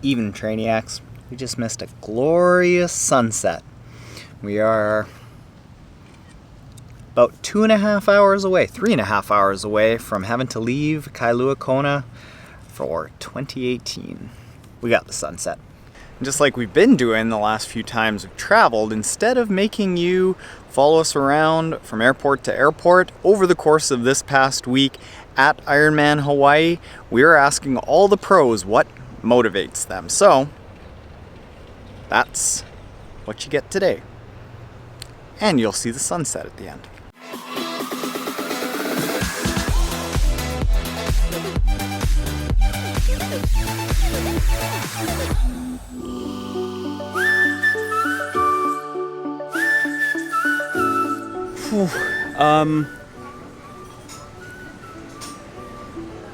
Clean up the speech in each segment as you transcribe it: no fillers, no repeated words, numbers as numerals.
Even Trainiacs, we just missed a glorious sunset. We are about 3.5 hours away from having to leave Kailua Kona for 2018. We got the sunset. And just like we've been doing the last few times we've traveled, instead of making you follow us around from airport to airport over the course of this past week at Ironman Hawaii, we are asking all the pros what motivates them. So that's what you get today. And you'll see the sunset at the end.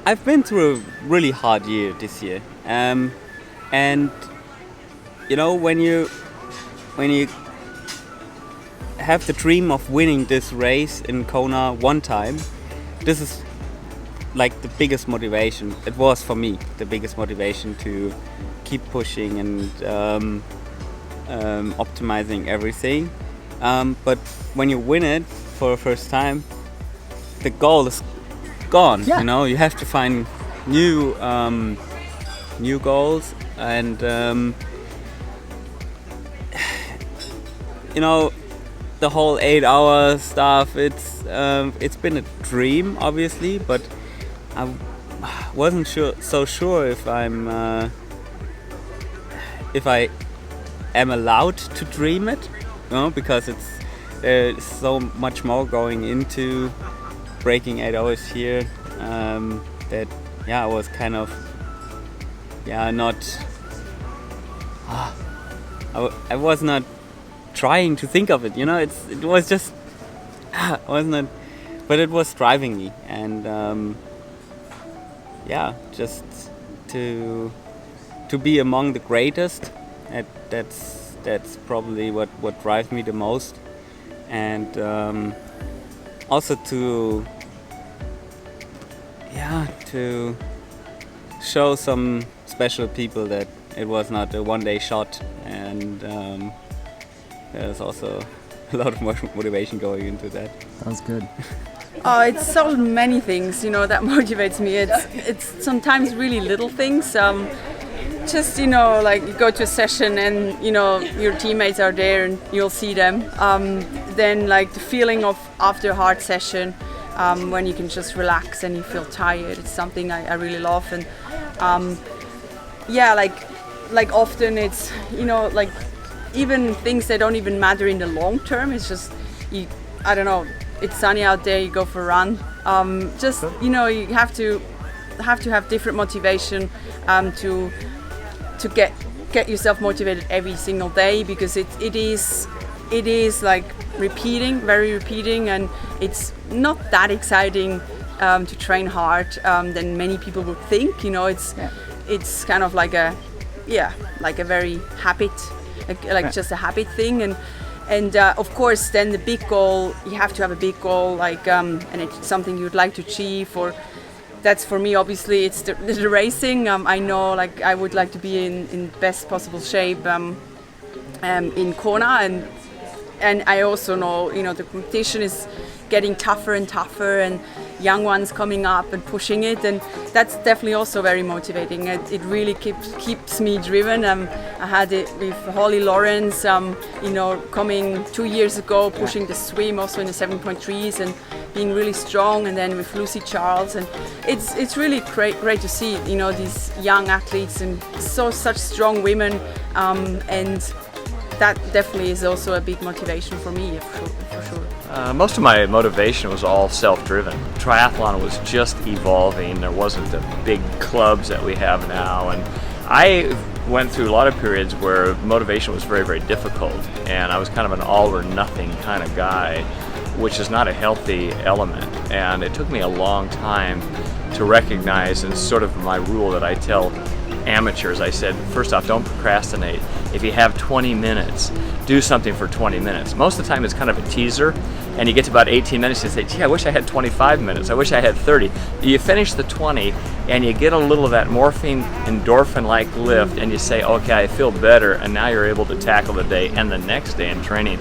I've been through a really hard year this year, and you know, when you have the dream of winning this race in Kona one time, this is like the biggest motivation. It was for me the biggest motivation to keep pushing and optimizing everything. But when you win it for the first time, the goal is gone. Yeah. You know, you have to find new goals, and you know, the whole 8-hour stuff. It's been a dream, obviously, but I wasn't so sure if I am allowed to dream it. You know, because there's so much more going into breaking 8 hours here, that I was kind of not I was not trying to think of it, you know. It was just I was not, but it was driving me, and just to be among the greatest. That's probably what drives me the most, and also to show some special people that it was not a one-day shot, and there's also a lot of motivation going into that. Sounds good. Oh, it's so many things, you know, that motivates me. It's sometimes really little things. Just, you know, like you go to a session and, you know, your teammates are there and you'll see them. Then like the feeling of after a hard session, when you can just relax and you feel tired, it's something I really love. And like often it's, you know, like even things that don't even matter in the long term. It's just, I don't know, it's sunny out there, you go for a run. Just, you know, you have to have different motivation to get yourself motivated every single day, because it is like very repeating, and it's not that exciting to train hard than many people would think. You know, it's kind of like a very habit, like just a habit thing, and of course then the big goal, you have to have a big goal, like and it's something you'd like to achieve. Or that's for me, obviously, it's the racing. I know, like, I would like to be in best possible shape in Kona, and I also know, you know, the competition is getting tougher and tougher, and young ones coming up and pushing it, and that's definitely also very motivating. It really keeps me driven. I had it with Holly Lawrence, you know, coming 2 years ago, pushing the swim also in the 7.3s and being really strong, and then with Lucy Charles, and it's really great to see, you know, these young athletes and such strong women, and that definitely is also a big motivation for me, for sure. Most of my motivation was all self-driven. Triathlon was just evolving. There wasn't the big clubs that we have now, and I went through a lot of periods where motivation was very, very difficult, and I was kind of an all or nothing kind of guy, which is not a healthy element. And it took me a long time to recognize, and sort of my rule that I tell amateurs, I said, first off, don't procrastinate. If you have 20 minutes, do something for 20 minutes. Most of the time it's kind of a teaser, and you get to about 18 minutes, you say, gee, I wish I had 25 minutes. I wish I had 30. You finish the 20, and you get a little of that morphine, endorphin-like lift, and you say, okay, I feel better, and now you're able to tackle the day and the next day in training.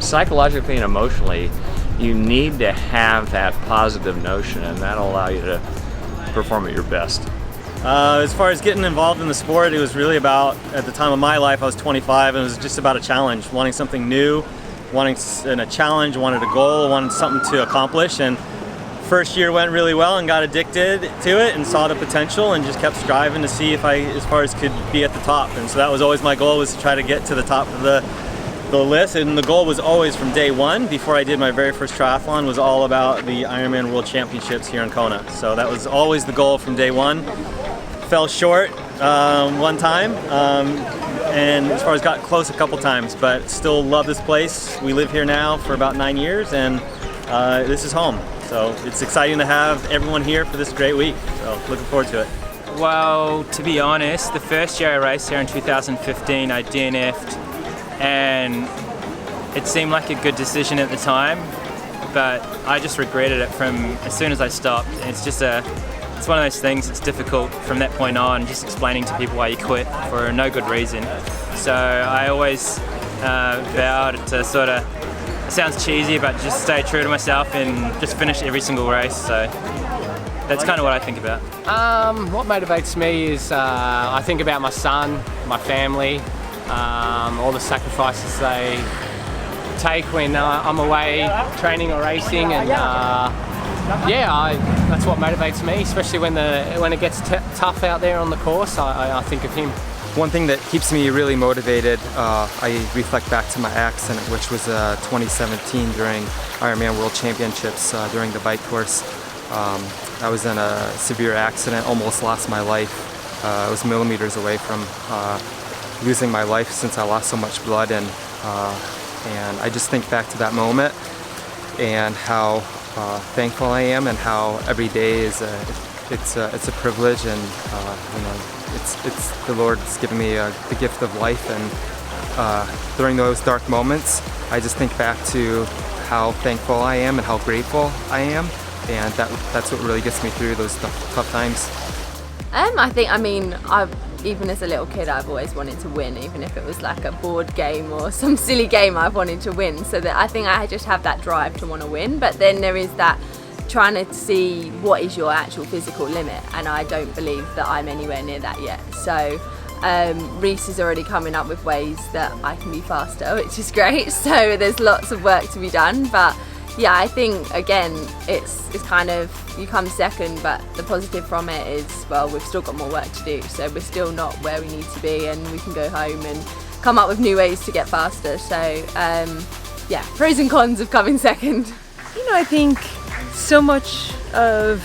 Psychologically and emotionally, you need to have that positive notion, and that'll allow you to perform at your best. As far as getting involved in the sport, it was really about, at the time of my life, I was 25, and it was just about a challenge, wanting something new, wanting a challenge, wanted a goal, wanted something to accomplish. And first year went really well and got addicted to it and saw the potential and just kept striving to see if I, as far as could be at the top. And so that was always my goal, was to try to get to the top of the list. And the goal was always from day one, before I did my very first triathlon, was all about the Ironman World Championships here in Kona. So that was always the goal from day one. Fell short one time, and as far as got close a couple times, but still love this place. We live here now for about 9 years, and this is home. So it's exciting to have everyone here for this great week. So looking forward to it. Well, to be honest, the first year I raced here in 2015, I DNF'd, and it seemed like a good decision at the time, but I just regretted it from as soon as I stopped. It's one of those things, it's difficult from that point on, just explaining to people why you quit for no good reason. So I always vowed to sort of, it sounds cheesy, but just stay true to myself and just finish every single race. So that's kind of what I think about. What motivates me is I think about my son, my family, all the sacrifices they take when I'm away training or racing, and that's what motivates me, especially when it gets tough out there on the course. I think of him. One thing that keeps me really motivated, I reflect back to my accident, which was 2017 during Ironman World Championships during the bike course. I was in a severe accident, almost lost my life. I was millimeters away from losing my life, since I lost so much blood, and I just think back to that moment and how thankful I am, and how every day is it's a privilege, and it's the Lord's given me the gift of life. And during those dark moments, I just think back to how thankful I am and how grateful I am, and that's what really gets me through those tough times. Even as a little kid, I've always wanted to win, even if it was like a board game or some silly game. I've wanted to win, so that I think I just have that drive to want to win. But then there is that trying to see what is your actual physical limit, and I don't believe that I'm anywhere near that yet. So Reese is already coming up with ways that I can be faster, which is great. So there's lots of work to be done, but yeah, I think again it's kind of, you come second, but the positive from it is, well, we've still got more work to do, so we're still not where we need to be, and we can go home and come up with new ways to get faster. So yeah, pros and cons of coming second. I think so much of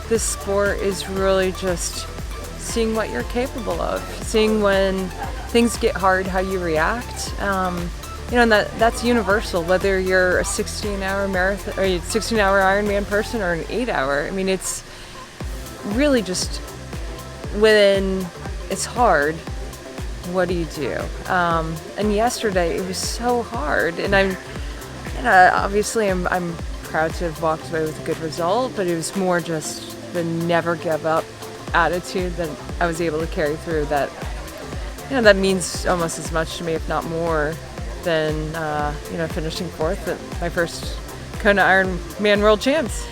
this sport is really just seeing what you're capable of, seeing when things get hard how you react. And that's universal, whether you're a 16-hour marathon or a 16-hour Ironman person or an 8-hour. It's really just, when it's hard, what do you do? And yesterday it was so hard, and obviously I'm proud to have walked away with a good result, but it was more just the never give up attitude that I was able to carry through. That means almost as much to me, if not more, than finishing fourth at my first Kona Ironman World Champs.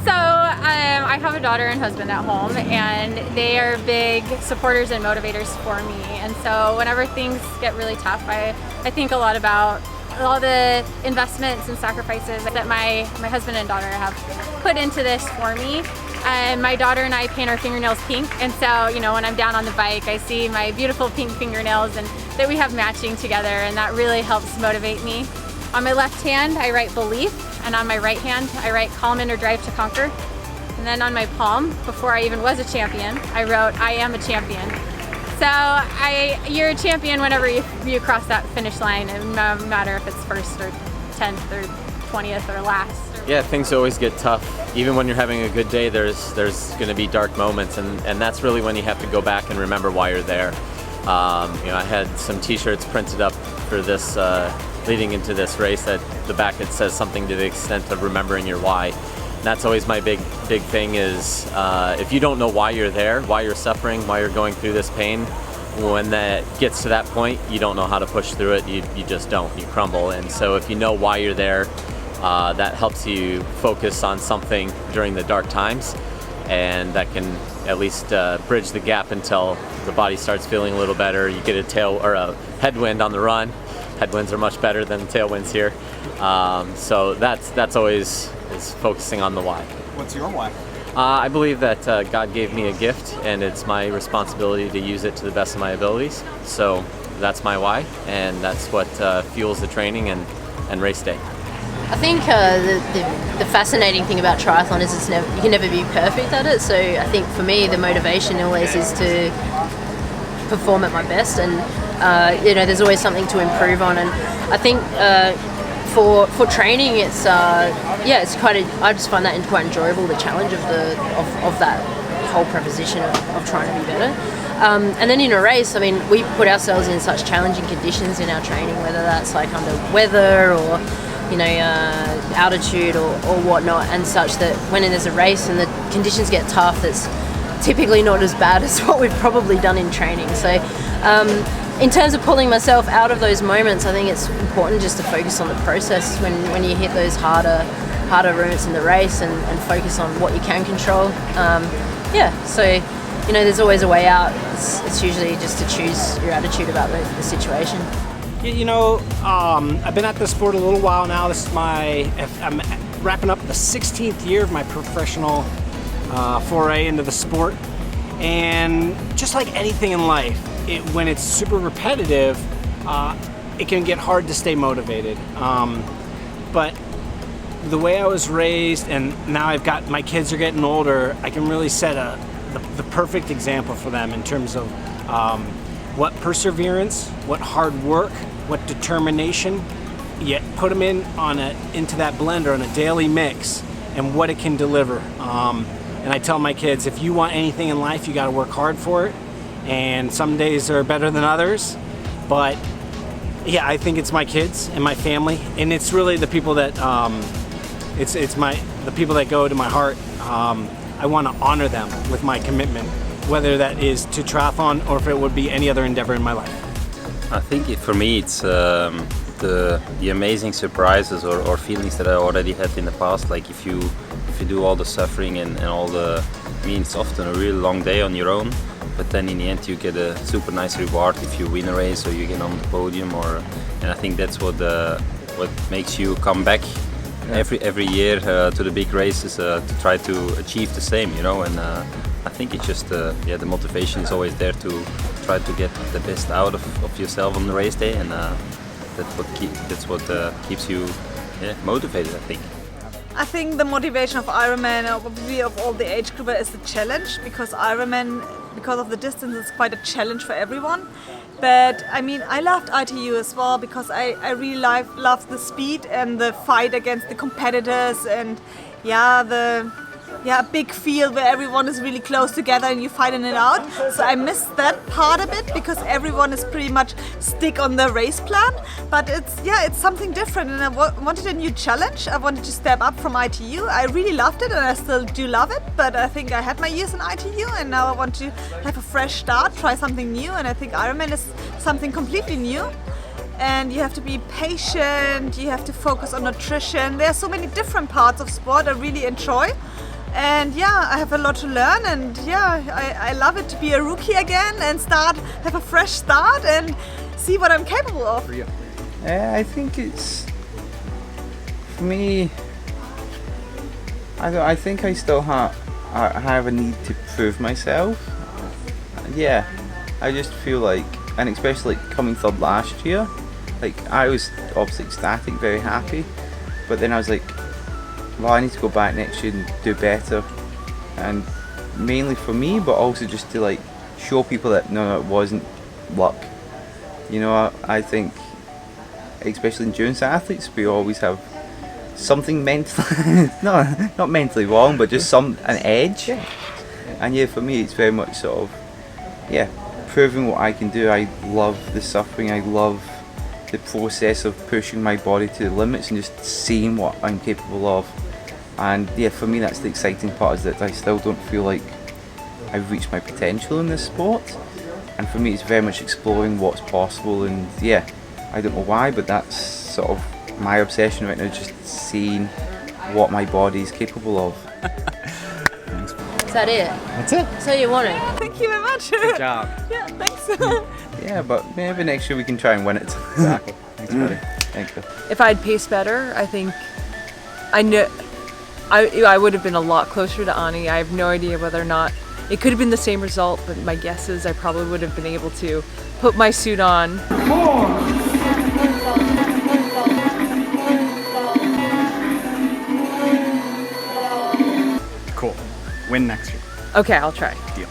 So I have a daughter and husband at home, and they are big supporters and motivators for me. And so whenever things get really tough, I think a lot about all the investments and sacrifices that my husband and daughter have put into this for me. And my daughter and I paint our fingernails pink, and so when I'm down on the bike, I see my beautiful pink fingernails, and that we have matching together, and that really helps motivate me. On my left hand, I write belief, and on my right hand, I write calm inner drive to conquer. And then on my palm, before I even was a champion, I wrote I am a champion. So you're a champion whenever you cross that finish line, and no matter if it's first or 10th or 20th or last. Yeah, things always get tough. Even when you're having a good day, there's going to be dark moments, and that's really when you have to go back and remember why you're there. I had some T-shirts printed up for this leading into this race that the back it says something to the extent of remembering your why. And that's always my big thing is if you don't know why you're there, why you're suffering, why you're going through this pain, when that gets to that point, you don't know how to push through it. You just don't. You crumble. And so if you know why you're there, that helps you focus on something during the dark times, and that can at least bridge the gap until the body starts feeling a little better. You get a tail or a headwind on the run. Headwinds are much better than tailwinds here. So that's always is focusing on the why. What's your why? I believe that God gave me a gift, and it's my responsibility to use it to the best of my abilities. So that's my why, and that's what fuels the training and race day. I think the fascinating thing about triathlon is you can never be perfect at it. So I think for me the motivation always is to perform at my best, and there's always something to improve on. And I think for training, it's quite. I just find that quite enjoyable, the challenge of that whole proposition of trying to be better. And then in a race, I mean, we put ourselves in such challenging conditions in our training, whether that's like under weather or altitude or whatnot, and such that when there's a race and the conditions get tough, it's typically not as bad as what we've probably done in training. So in terms of pulling myself out of those moments, I think it's important just to focus on the process when you hit those harder routes in the race, and focus on what you can control. So there's always a way out. It's usually just to choose your attitude about the situation. I've been at the sport a little while now. I'm wrapping up the 16th year of my professional foray into the sport. And just like anything in life, when it's super repetitive, it can get hard to stay motivated. But the way I was raised, and now my kids are getting older, I can really set the perfect example for them in terms of what perseverance, what hard work, what determination, you put them into that blender on a daily mix, and what it can deliver. And I tell my kids, if you want anything in life, you got to work hard for it. And some days are better than others, but yeah, I think it's my kids and my family, and it's really the people that the people that go to my heart. I want to honor them with my commitment, whether that is to triathlon or if it would be any other endeavor in my life. I think for me it's the amazing surprises or feelings that I already had in the past. Like if you do all the suffering and all it's often a really long day on your own, but then in the end you get a super nice reward if you win a race or you get on the podium, and I think that's what makes you come back every year to the big races to try to achieve the same, and I think it's just the motivation is always there to try to get the best out of yourself on the race day, and that's what keeps you motivated, I think. I think the motivation of Ironman, obviously of all the age group, is the challenge, because Ironman, because of the distance, is quite a challenge for everyone. But I mean, I loved ITU as well because I really love the speed and the fight against the competitors, and a big field where everyone is really close together and you're fighting it out. So I missed that part a bit because everyone is pretty much stick on the race plan. But it's something different, and I wanted a new challenge. I wanted to step up from ITU. I really loved it, and I still do love it. But I think I had my years in ITU, and now I want to have a fresh start, try something new. And I think Ironman is something completely new. And you have to be patient. You have to focus on nutrition. There are so many different parts of sport I really enjoy. And I have a lot to learn, and I love it to be a rookie again and have a fresh start and see what I'm capable of. I think it's, for me, I think I still have a need to prove myself. I just feel like, and especially coming third last year, like I was obviously ecstatic, very happy, but then I was like, well, I need to go back next year and do better, and mainly for me, but also just to like show people that no, it wasn't luck. I think especially endurance athletes, we always have something mentally, not mentally wrong, but just an edge. And yeah, for me, it's very much sort of, proving what I can do. I love the suffering. I love the process of pushing my body to the limits and just seeing what I'm capable of. And yeah, for me, that's the exciting part, is that I still don't feel like I've reached my potential in this sport. And for me, it's very much exploring what's possible. And yeah, I don't know why, but that's sort of my obsession right now, just seeing what my body is capable of. Is that it? That's it. So you want it? Thank you very much. Good job. Yeah, thanks. Yeah, but maybe next year we can try and win it. Exactly. Thanks, buddy. Thank you. If I'd paced better, I think I would have been a lot closer to Ani. I have no idea whether or not it could have been the same result, but my guess is I probably would have been able to put my suit on. Cool. Win next year. Okay, I'll try. Deal.